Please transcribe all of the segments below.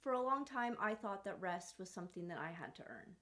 For a long time, I thought that rest was something that I had to earn.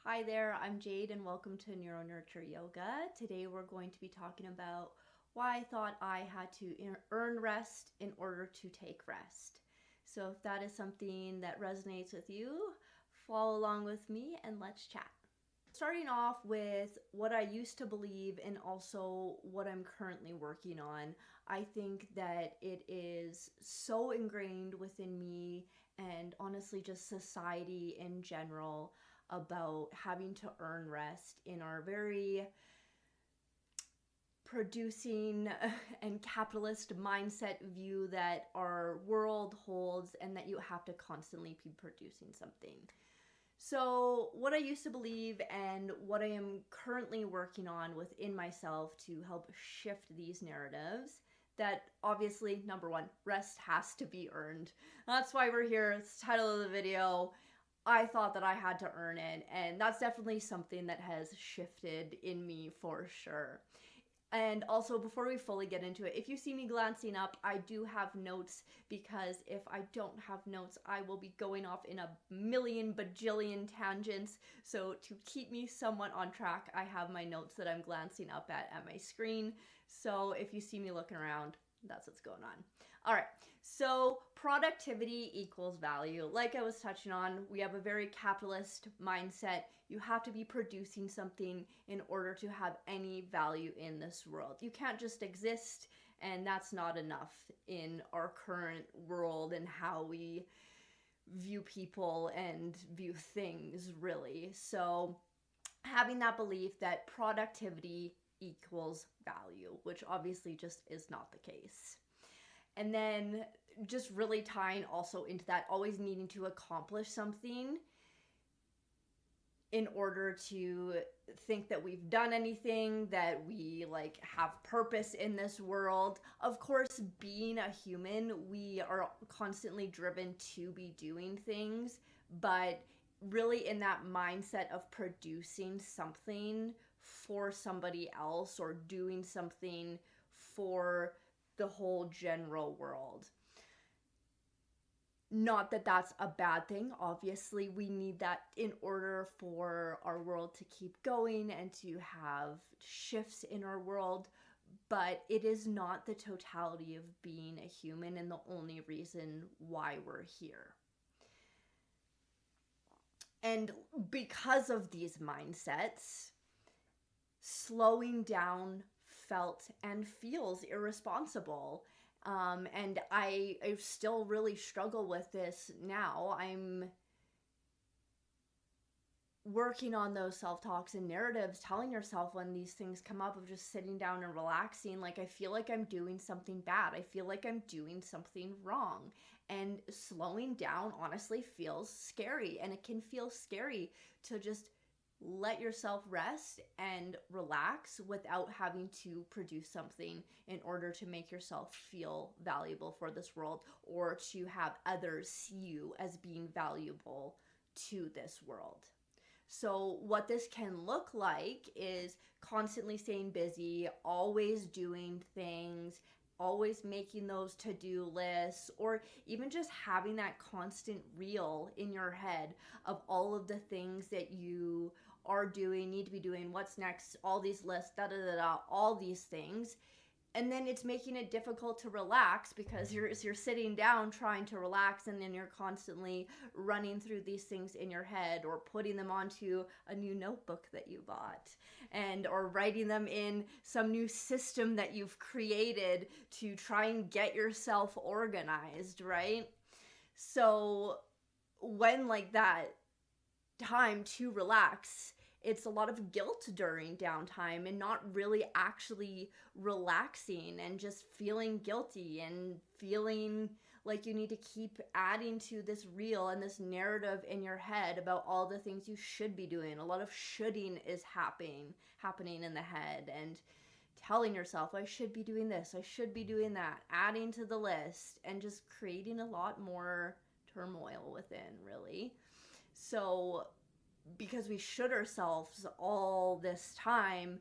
Hi there, I'm Jade and welcome to Neuro Yoga. Today we're going to be talking about why I thought I had to earn rest in order to take rest. So if that is something that resonates with you, follow along with me and let's chat. Starting off with what I used to believe and also what I'm currently working on, I think that it is so ingrained within me and honestly just society in general about having to earn rest in our very producing and capitalist mindset view that our world holds, and that you have to constantly be producing something. So what I used to believe and what I am currently working on within myself to help shift these narratives, that obviously, number one, rest has to be earned. That's why we're here. It's the title of the video. I thought that I had to earn it, and that's definitely something that has shifted in me for sure. And also, before we fully get into it, if you see me glancing up, I do have notes, because if I don't have notes, I will be going off in a million bajillion tangents. So to keep me somewhat on track, I have my notes that I'm glancing up at my screen. So if you see me looking around, that's what's going on. All right, so productivity equals value. Like I was touching on, we have a very capitalist mindset. You have to be producing something in order to have any value in this world. You can't just exist, and that's not enough in our current world and how we view people and view things, really. So having that belief that productivity equals value, which obviously just is not the case. And then just really tying also into that, always needing to accomplish something in order to think that we've done anything, that we like have purpose in this world. Of course, being a human, we are constantly driven to be doing things, but really in that mindset of producing something for somebody else or doing something for the whole general world. Not that that's a bad thing. Obviously, we need that in order for our world to keep going and to have shifts in our world, but it is not the totality of being a human and the only reason why we're here. And because of these mindsets, slowing down felt and feels irresponsible. And I still really struggle with this now. I'm working on those self-talks and narratives, telling yourself when these things come up of just sitting down and relaxing, like I feel like I'm doing something bad. I feel like I'm doing something wrong. And slowing down honestly feels scary, and it can feel scary to just let yourself rest and relax without having to produce something in order to make yourself feel valuable for this world, or to have others see you as being valuable to this world. So what this can look like is constantly staying busy, always doing things, always making those to-do lists, or even just having that constant reel in your head of all of the things that you are doing, need to be doing, what's next, all these lists, all these things. And then it's making it difficult to relax, because you're sitting down trying to relax, and then you're constantly running through these things in your head, or putting them onto a new notebook that you bought, and or writing them in some new system that you've created to try and get yourself organized, right? So when like that time to relax, it's a lot of guilt during downtime and not really actually relaxing, and just feeling guilty and feeling Like you need to keep adding to this reel and this narrative in your head about all the things you should be doing. A lot of shoulding is happening in the head, and telling yourself, I should be doing this, I should be doing that, adding to the list, and just creating a lot more turmoil within, really. So because we should ourselves all this time,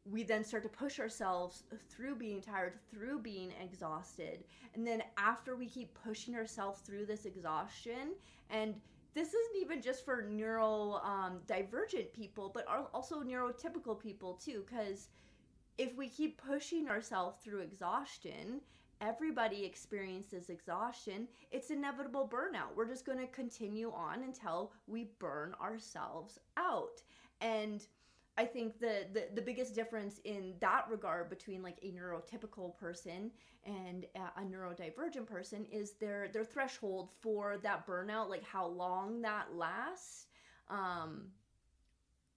we then start to push ourselves through being tired, through being exhausted. And then after we keep pushing ourselves through this exhaustion, and this isn't even just for neurodivergent people, but also neurotypical people too, because if we keep pushing ourselves through exhaustion, everybody experiences exhaustion. It's inevitable burnout. We're just going to continue on until we burn ourselves out. And I think the biggest difference in that regard between like a neurotypical person and a neurodivergent person is their threshold for that burnout, like how long that lasts,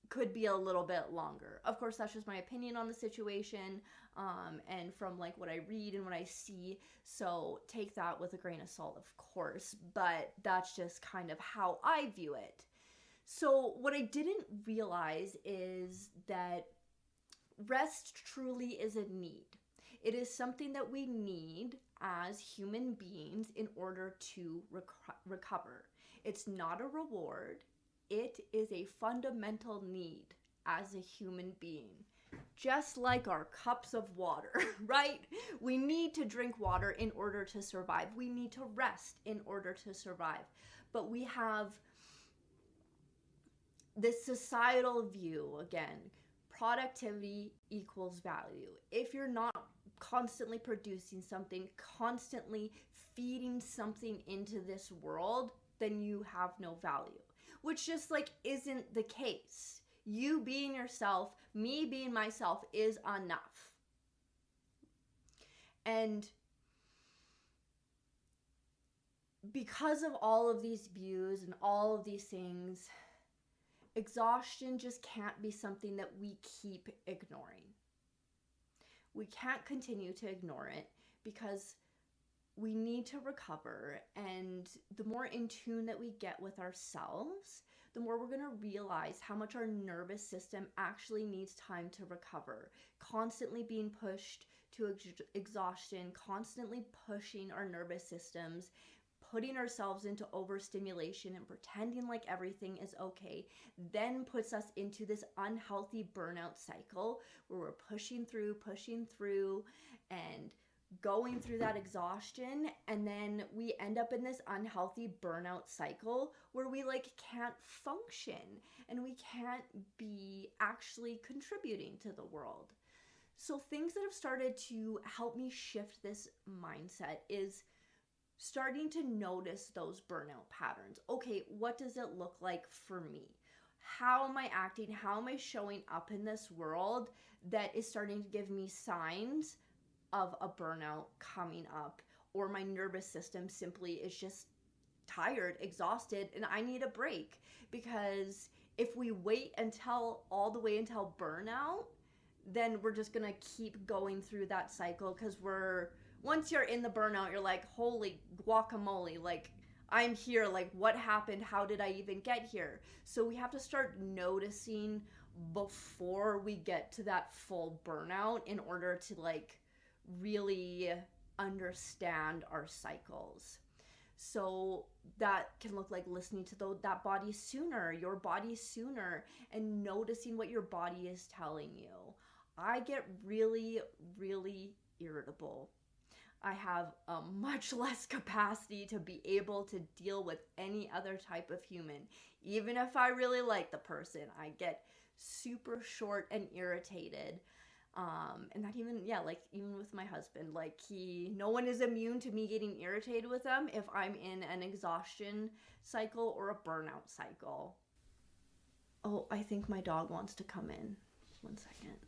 could be a little bit longer. Of course, that's just my opinion on the situation, and from like what I read and what I see. So take that with a grain of salt, of course, but that's just kind of how I view it. So what I didn't realize is that rest truly is a need. It is something that we need as human beings in order to recover. It's not a reward. It is a fundamental need as a human being. Just like our cups of water, right? We need to drink water in order to survive. We need to rest in order to survive. But we have this societal view, again, productivity equals value. If you're not constantly producing something, constantly feeding something into this world, then you have no value, which just like isn't the case. You being yourself, me being myself is enough. And because of all of these views and all of these things, exhaustion just can't be something that we keep ignoring. We can't continue to ignore it because we need to recover. And the more in tune that we get with ourselves, the more we're going to realize how much our nervous system actually needs time to recover. Constantly being pushed to exhaustion, constantly pushing our nervous systems, putting ourselves into overstimulation and pretending like everything is okay, then puts us into this unhealthy burnout cycle where we're pushing through and going through that exhaustion, and then we end up in this unhealthy burnout cycle where we like can't function and we can't be actually contributing to the world. So things that have started to help me shift this mindset is starting to notice those burnout patterns. Okay, what does it look like for me? How am I acting? How am I showing up in this world that is starting to give me signs of a burnout coming up, or my nervous system simply is just tired, exhausted, and I need a break? Because if we wait all the way until burnout, then we're just gonna keep going through that cycle, because once you're in the burnout, you're like, holy guacamole, like I'm here, like what happened? How did I even get here? So we have to start noticing before we get to that full burnout in order to like really understand our cycles. So that can look like listening to that body sooner, your body sooner, and noticing what your body is telling you. I get really, really irritable. I have a much less capacity to be able to deal with any other type of human. Even if I really like the person, I get super short and irritated. And that even with my husband, no one is immune to me getting irritated with them if I'm in an exhaustion cycle or a burnout cycle. Oh, I think my dog wants to come in. 1 second.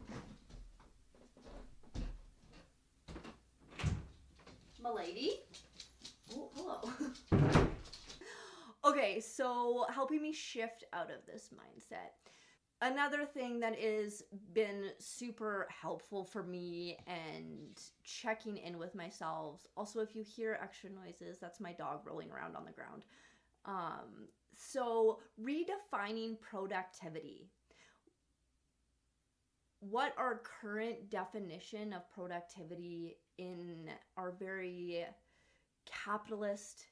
Milady? Oh, hello. Okay, so helping me shift out of this mindset. Another thing that has been super helpful for me and checking in with myself. Also, if you hear extra noises, that's my dog rolling around on the ground. So redefining productivity. What our current definition of productivity in our very capitalist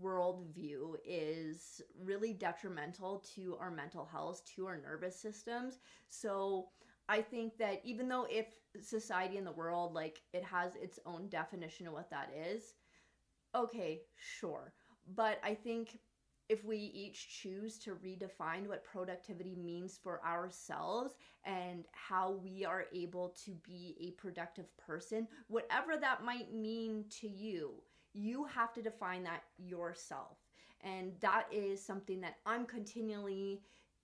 worldview is really detrimental to our mental health, to our nervous systems. So I think that even though if society in the world, like, it has its own definition of what that is, okay, sure. But I think if we each choose to redefine what productivity means for ourselves and how we are able to be a productive person, whatever that might mean to you, you have to define that yourself. And that is something that I'm continually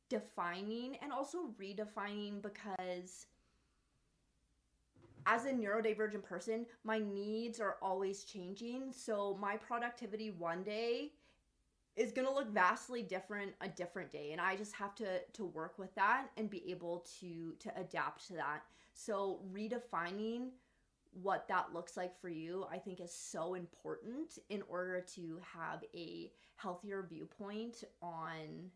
defining and also redefining, because as a neurodivergent person, my needs are always changing. So my productivity one day is going to look vastly different a different day, and I just have to work with that and be able to adapt to that. So redefining what that looks like for you, I think, is so important in order to have a healthier viewpoint on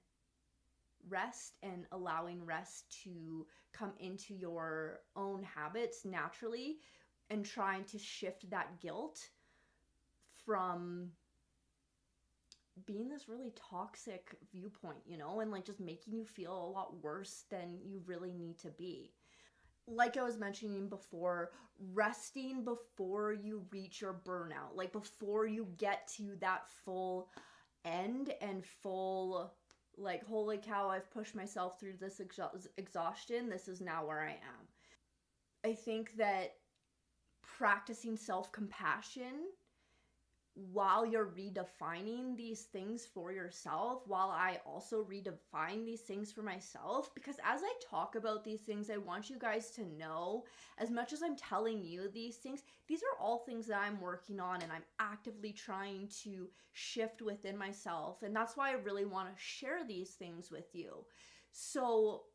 rest and allowing rest to come into your own habits naturally, and trying to shift that guilt from being this really toxic viewpoint, and like just making you feel a lot worse than you really need to be. Like I was mentioning before, resting before you reach your burnout, like before you get to that full end and full, like, holy cow, I've pushed myself through this exhaustion, this is now where I am. I think that practicing self-compassion while you're redefining these things for yourself, while I also redefine these things for myself, because as I talk about these things, I want you guys to know, as much as I'm telling you these things, these are all things that I'm working on and I'm actively trying to shift within myself. And that's why I really want to share these things with you. So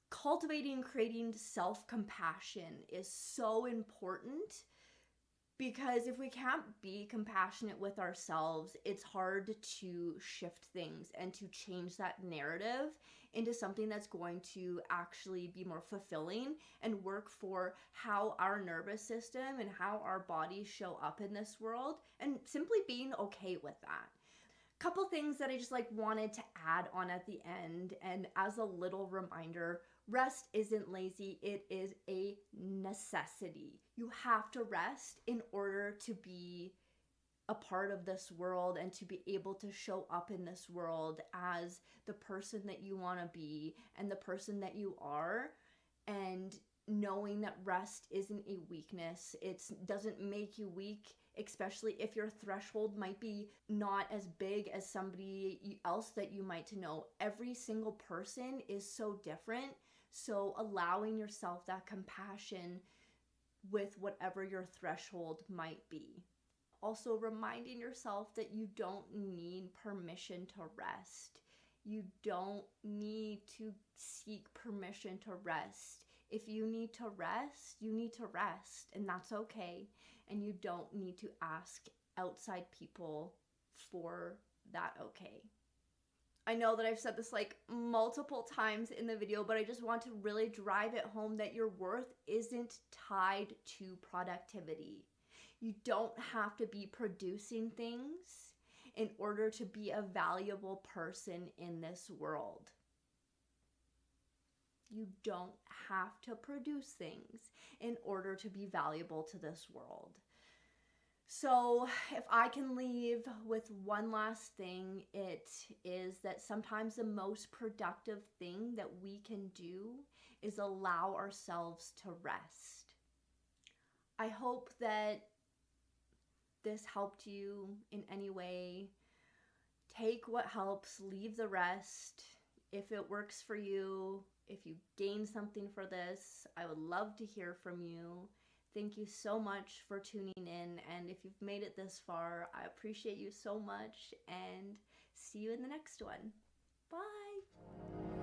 cultivating, creating self-compassion is so important, because if we can't be compassionate with ourselves, it's hard to shift things and to change that narrative into something that's going to actually be more fulfilling and work for how our nervous system and how our bodies show up in this world, and simply being okay with that. Couple things that I just wanted to add on at the end, and as a little reminder, rest isn't lazy, it is a necessity. You have to rest in order to be a part of this world and to be able to show up in this world as the person that you want to be and the person that you are. And knowing that rest isn't a weakness, it doesn't make you weak, especially if your threshold might be not as big as somebody else that you might know. Every single person is so different. So allowing yourself that compassion with whatever your threshold might be. Also reminding yourself that you don't need permission to rest. You don't need to seek permission to rest. If you need to rest, you need to rest, and that's okay. And you don't need to ask outside people for that okay. I know that I've said this multiple times in the video, but I just want to really drive it home that your worth isn't tied to productivity. You don't have to be producing things in order to be a valuable person in this world. You don't have to produce things in order to be valuable to this world. So if I can leave with one last thing, it is that sometimes the most productive thing that we can do is allow ourselves to rest. I hope that this helped you in any way. Take what helps, leave the rest. If it works for you, if you gain something for this, I would love to hear from you. Thank you so much for tuning in, and if you've made it this far, I appreciate you so much, and see you in the next one. Bye!